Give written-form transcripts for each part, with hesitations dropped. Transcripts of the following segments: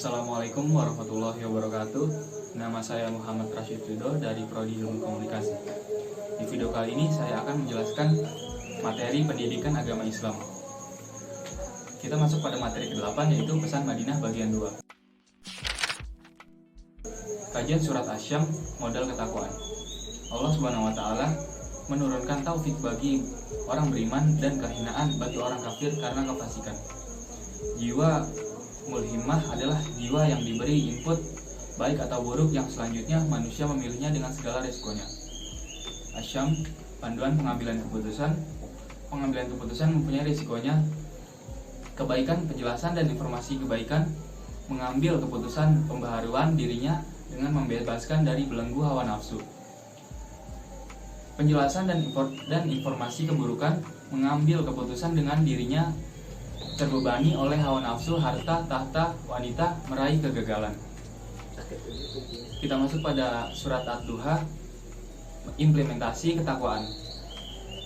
Assalamualaikum warahmatullahi wabarakatuh. Nama saya Muhammad Rashid Ridho dari Prodi Ilmu Komunikasi. Di video kali ini saya akan menjelaskan materi pendidikan agama Islam. Kita masuk pada materi ke-8, yaitu pesan Madinah bagian 2. Kajian surat Asy-Syam, modal ketakwaan. Allah Subhanahu wa taala menurunkan taufik bagi orang beriman dan kehinaan bagi orang kafir karena kefasikan. Jiwa mulhimah adalah jiwa yang diberi input baik atau buruk yang selanjutnya manusia memilihnya dengan segala resikonya. Asy-Syam, panduan pengambilan keputusan. Pengambilan keputusan mempunyai resikonya. Kebaikan, penjelasan dan informasi kebaikan. Mengambil keputusan pembaharuan dirinya dengan membebaskan dari belenggu hawa nafsu. Penjelasan dan informasi keburukan. Mengambil keputusan dengan dirinya terbebani oleh hawa nafsu, harta, tahta, wanita, meraih kegagalan. Kita masuk pada surat Ad-Duha, implementasi ketakwaan.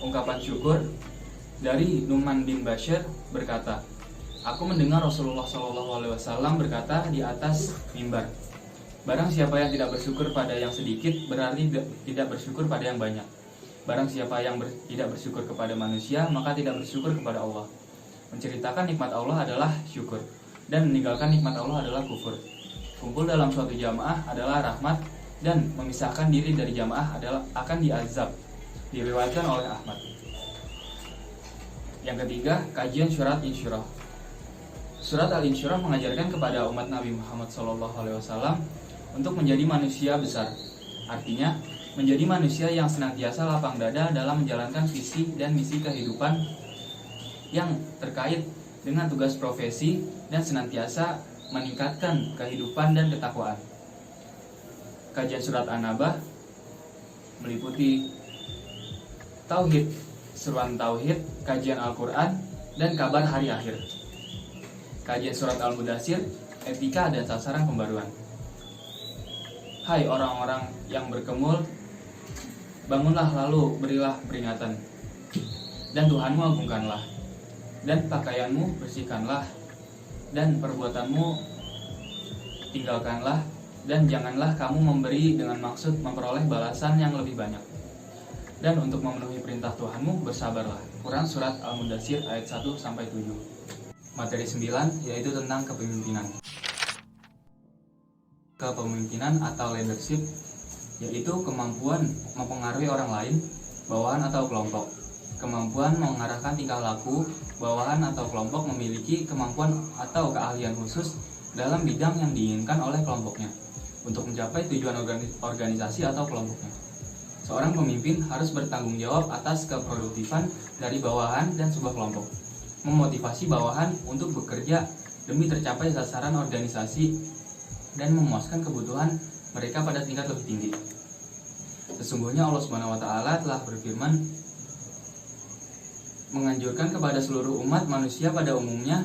Ungkapan syukur dari Nu'man bin Bashir berkata, aku mendengar Rasulullah SAW berkata di atas mimbar, barang siapa yang tidak bersyukur pada yang sedikit berarti tidak bersyukur pada yang banyak. Barang siapa yang tidak bersyukur kepada manusia maka tidak bersyukur kepada Allah. Menceritakan nikmat Allah adalah syukur, dan meninggalkan nikmat Allah adalah kufur. Kumpul dalam suatu jamaah adalah rahmat, dan memisahkan diri dari jamaah adalah akan diazab. Diriwayatkan oleh Ahmad. Yang ketiga, kajian surat Insyirah. Surat Al-Insyirah mengajarkan kepada umat Nabi Muhammad SAW untuk menjadi manusia besar. Artinya, menjadi manusia yang senantiasa lapang dada dalam menjalankan visi dan misi kehidupan yang terkait dengan tugas profesi dan senantiasa meningkatkan kehidupan dan ketakwaan. Kajian surat An-Naba meliputi tauhid, seruan tauhid, kajian Al-Quran, dan kabar hari akhir. Kajian surat Al-Mudaththir, etika dan sasaran pembaruan. Hai orang-orang yang berkemul, bangunlah lalu berilah peringatan, dan Tuhanmu agungkanlah, dan pakaianmu bersihkanlah, dan perbuatanmu tinggalkanlah, dan janganlah kamu memberi dengan maksud memperoleh balasan yang lebih banyak. Dan untuk memenuhi perintah Tuhanmu bersabarlah. Quran surat Al-Mudaththir ayat 1-7. Materi 9 yaitu tentang kepemimpinan. Kepemimpinan atau leadership yaitu kemampuan mempengaruhi orang lain, bawahan atau kelompok. Kemampuan mengarahkan tingkah laku, bawahan atau kelompok memiliki kemampuan atau keahlian khusus dalam bidang yang diinginkan oleh kelompoknya untuk mencapai tujuan organisasi atau kelompoknya. Seorang pemimpin harus bertanggung jawab atas keproduktifan dari bawahan dan sebuah kelompok, memotivasi bawahan untuk bekerja demi tercapai sasaran organisasi dan memuaskan kebutuhan mereka pada tingkat lebih tinggi. Sesungguhnya Allah Subhanahu wa taala telah berfirman, menganjurkan kepada seluruh umat manusia pada umumnya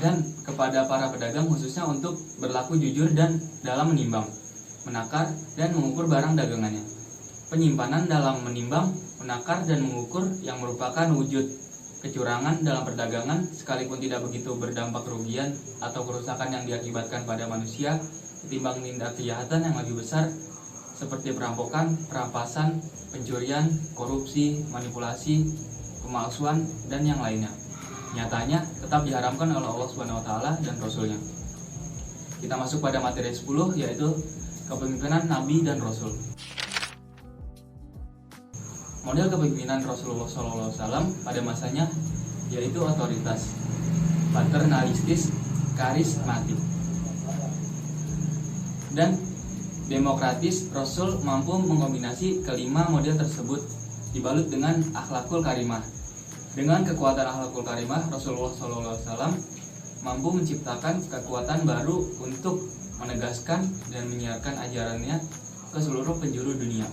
dan kepada para pedagang khususnya untuk berlaku jujur dan dalam menimbang, menakar, dan mengukur barang dagangannya. Penyimpanan dalam menimbang, menakar, dan mengukur yang merupakan wujud kecurangan dalam perdagangan sekalipun tidak begitu berdampak kerugian atau kerusakan yang diakibatkan pada manusia ketimbang tindak kejahatan yang lebih besar seperti perampokan, perampasan, pencurian, korupsi, manipulasi, pemalsuan, dan yang lainnya. Nyatanya tetap diharamkan oleh Allah Subhanahu wa taala dan Rasulnya. Kita masuk pada materi 10 yaitu kepemimpinan Nabi dan Rasul. Model kepemimpinan Rasulullah SAW pada masanya yaitu otoritas, paternalistis, karismatik, dan demokratis. Rasul mampu mengombinasi kelima model tersebut dibalut dengan akhlakul karimah. Dengan kekuatan akhlakul karimah, Rasulullah SAW mampu menciptakan kekuatan baru untuk menegaskan dan menyiarkan ajarannya ke seluruh penjuru dunia.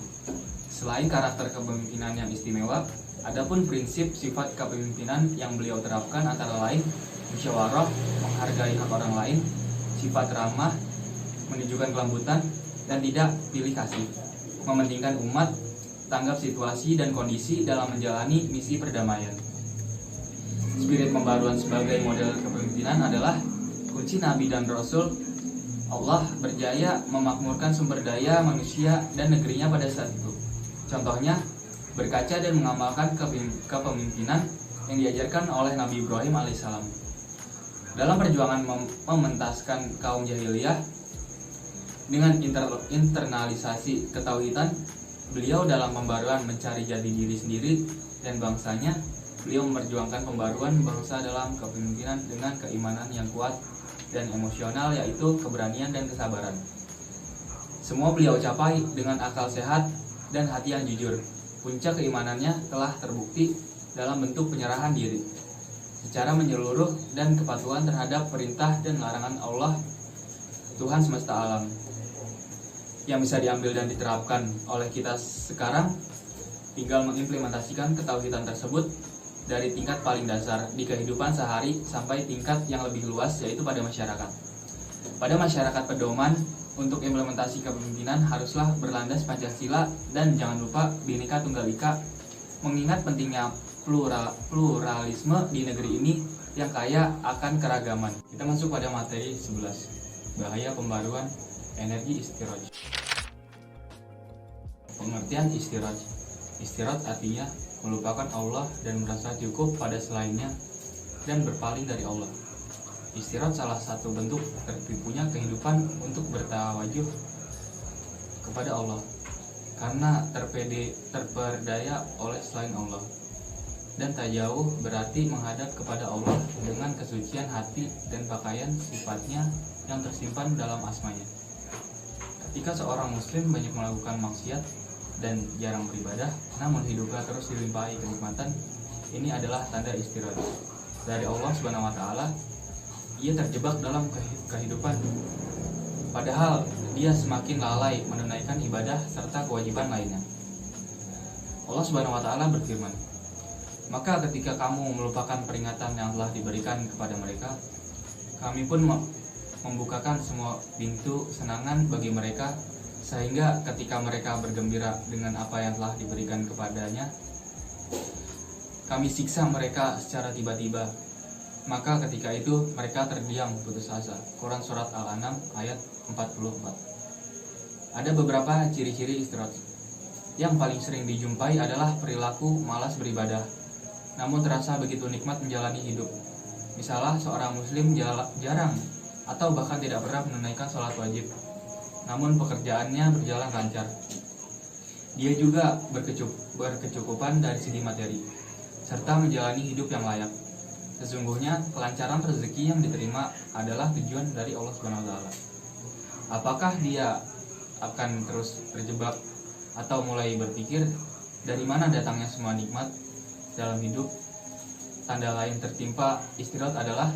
Selain karakter kepemimpinan yang istimewa, adapun prinsip sifat kepemimpinan yang beliau terapkan antara lain musyawarah, menghargai hak orang lain, sifat ramah, menunjukkan kelembutan, dan tidak pilih kasih, mementingkan umat, tanggap situasi dan kondisi dalam menjalani misi perdamaian. Spirit pembaruan sebagai model kepemimpinan adalah kunci Nabi dan Rasul, Allah berjaya memakmurkan sumber daya manusia dan negerinya pada saat itu. Contohnya, berkaca dan mengamalkan kepemimpinan yang diajarkan oleh Nabi Ibrahim alaihissalam. Dalam perjuangan mementaskan kaum jahiliyah dengan internalisasi ketauhidan, beliau dalam pembaruan mencari jati diri sendiri dan bangsanya. Beliau memperjuangkan pembaruan bangsa dalam kepemimpinan dengan keimanan yang kuat dan emosional, yaitu keberanian dan kesabaran. Semua beliau capai dengan akal sehat dan hati yang jujur. Puncak keimanannya telah terbukti dalam bentuk penyerahan diri secara menyeluruh dan kepatuhan terhadap perintah dan larangan Allah, Tuhan semesta alam. Yang bisa diambil dan diterapkan oleh kita sekarang tinggal mengimplementasikan ketauhidan tersebut dari tingkat paling dasar di kehidupan sehari sampai tingkat yang lebih luas, yaitu pada masyarakat. Pada masyarakat pedoman untuk implementasi kepemimpinan haruslah berlandas Pancasila dan jangan lupa Bhinneka Tunggal Ika, mengingat pentingnya pluralisme di negeri ini yang kaya akan keragaman. Kita masuk pada materi 11, bahaya pembaruan energi istiraj. Pengertian istiraj. Istiraj artinya melupakan Allah dan merasa cukup pada selainnya dan berpaling dari Allah. Istiraj salah satu bentuk tertipunya kehidupan untuk bertawajuh kepada Allah karena terperdaya oleh selain Allah. Dan tak jauh berarti menghadap kepada Allah dengan kesucian hati dan pakaian sifatnya yang tersimpan dalam asmanya. Ketika seorang muslim banyak melakukan maksiat dan jarang beribadah, namun hidupnya terus dilimpahi kenikmatan, ini adalah tanda istiraj dari Allah Subhanahu wa taala. Ia terjebak dalam kehidupan, padahal dia semakin lalai menunaikan ibadah serta kewajiban lainnya. Allah Subhanahu wa taala berfirman, "Maka ketika kamu melupakan peringatan yang telah diberikan kepada mereka, kami pun membukakan semua pintu kesenangan bagi mereka, sehingga ketika mereka bergembira dengan apa yang telah diberikan kepadanya, kami siksa mereka secara tiba-tiba. Maka ketika itu mereka terdiam putus asa." Quran Surat Al-An'am ayat 44. Ada beberapa ciri-ciri istiraj. Yang paling sering dijumpai adalah perilaku malas beribadah, namun terasa begitu nikmat menjalani hidup. Misalnya seorang muslim jarang atau bahkan tidak pernah menunaikan sholat wajib, namun pekerjaannya berjalan lancar. Dia juga berkecukupan dari segi materi, serta menjalani hidup yang layak. Sesungguhnya kelancaran rezeki yang diterima adalah tujuan dari Allah Subhanahu wa taala. Apakah dia akan terus terjebak atau mulai berpikir dari mana datangnya semua nikmat dalam hidup? Tanda lain tertimpa istiraj adalah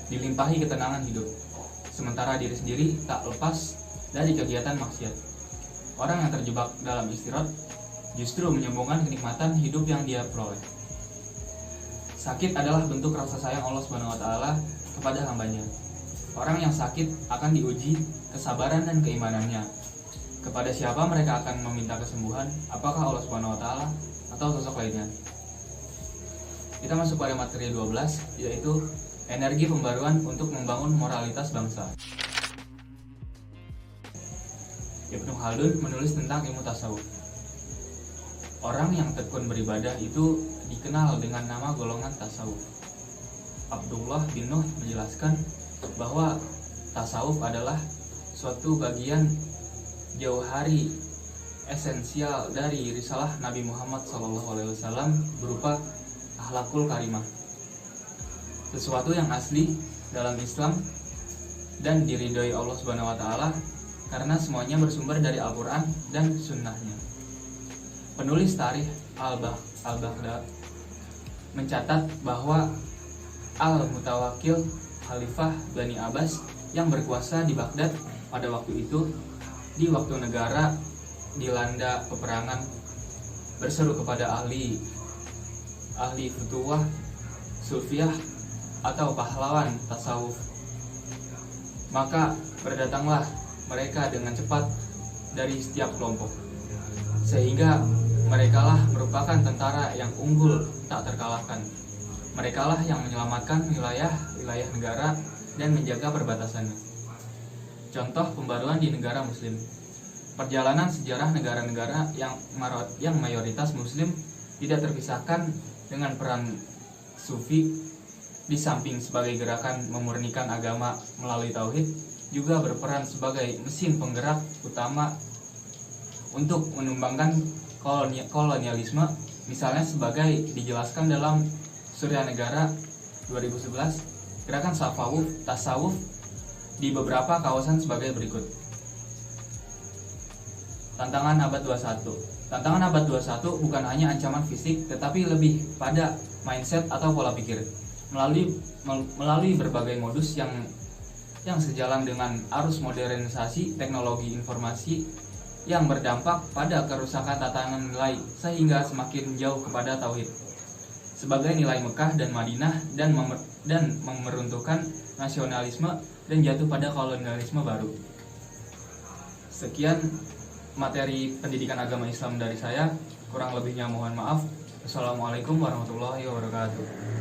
dilimpahi ketenangan hidup, sementara diri sendiri tak lepas dari kegiatan maksiat. Orang yang terjebak dalam istiraj justru menyombongkan kenikmatan hidup yang dia peroleh. Sakit adalah bentuk rasa sayang Allah Subhanahu wa taala kepada hambanya. Orang yang sakit akan diuji kesabaran dan keimanannya. Kepada siapa mereka akan meminta kesembuhan? Apakah Allah Subhanahu wa taala atau sosok lainnya? Kita masuk pada materi 12, yaitu energi pembaruan untuk membangun moralitas bangsa. Ibnu Khaldun menulis tentang ilmu tasawuf. Orang yang tekun beribadah itu dikenal dengan nama golongan tasawuf. Abdullah bin Nuh menjelaskan bahwa tasawuf adalah suatu bagian jauhari esensial dari risalah Nabi Muhammad SAW berupa akhlakul karimah, sesuatu yang asli dalam Islam dan diridhoi Allah Subhanahu wa taala karena semuanya bersumber dari Al-Quran dan Sunnahnya. Penulis Tarikh Al-Baghdad mencatat bahwa Al-Mutawakkil, Khalifah Bani Abbas yang berkuasa di Baghdad pada waktu itu, di waktu negara dilanda peperangan, berseru kepada ahli futuwah, sufiyah atau pahlawan tasawuf. Maka berdatanglah mereka dengan cepat dari setiap kelompok, sehingga merekalah merupakan tentara yang unggul tak terkalahkan. Merekalah yang menyelamatkan wilayah negara dan menjaga perbatasannya. Contoh pembaruan di negara muslim. Perjalanan sejarah negara-negara yang mayoritas muslim tidak terpisahkan dengan peran sufi. Di samping sebagai gerakan memurnikan agama melalui tauhid, juga berperan sebagai mesin penggerak utama untuk menumbangkan kolonialisme, misalnya sebagai dijelaskan dalam Surya Negara 2011, gerakan tasawuf di beberapa kawasan sebagai berikut. Tantangan abad 21. Tantangan abad 21 bukan hanya ancaman fisik, tetapi lebih pada mindset atau pola pikir. Melalui berbagai modus yang sejalan dengan arus modernisasi teknologi informasi yang berdampak pada kerusakan tatanan nilai sehingga semakin jauh kepada tauhid sebagai nilai Mekah dan Madinah dan memeruntuhkan nasionalisme dan jatuh pada kolonialisme baru. Sekian materi pendidikan agama Islam dari saya, kurang lebihnya mohon maaf. Assalamualaikum warahmatullahi wabarakatuh.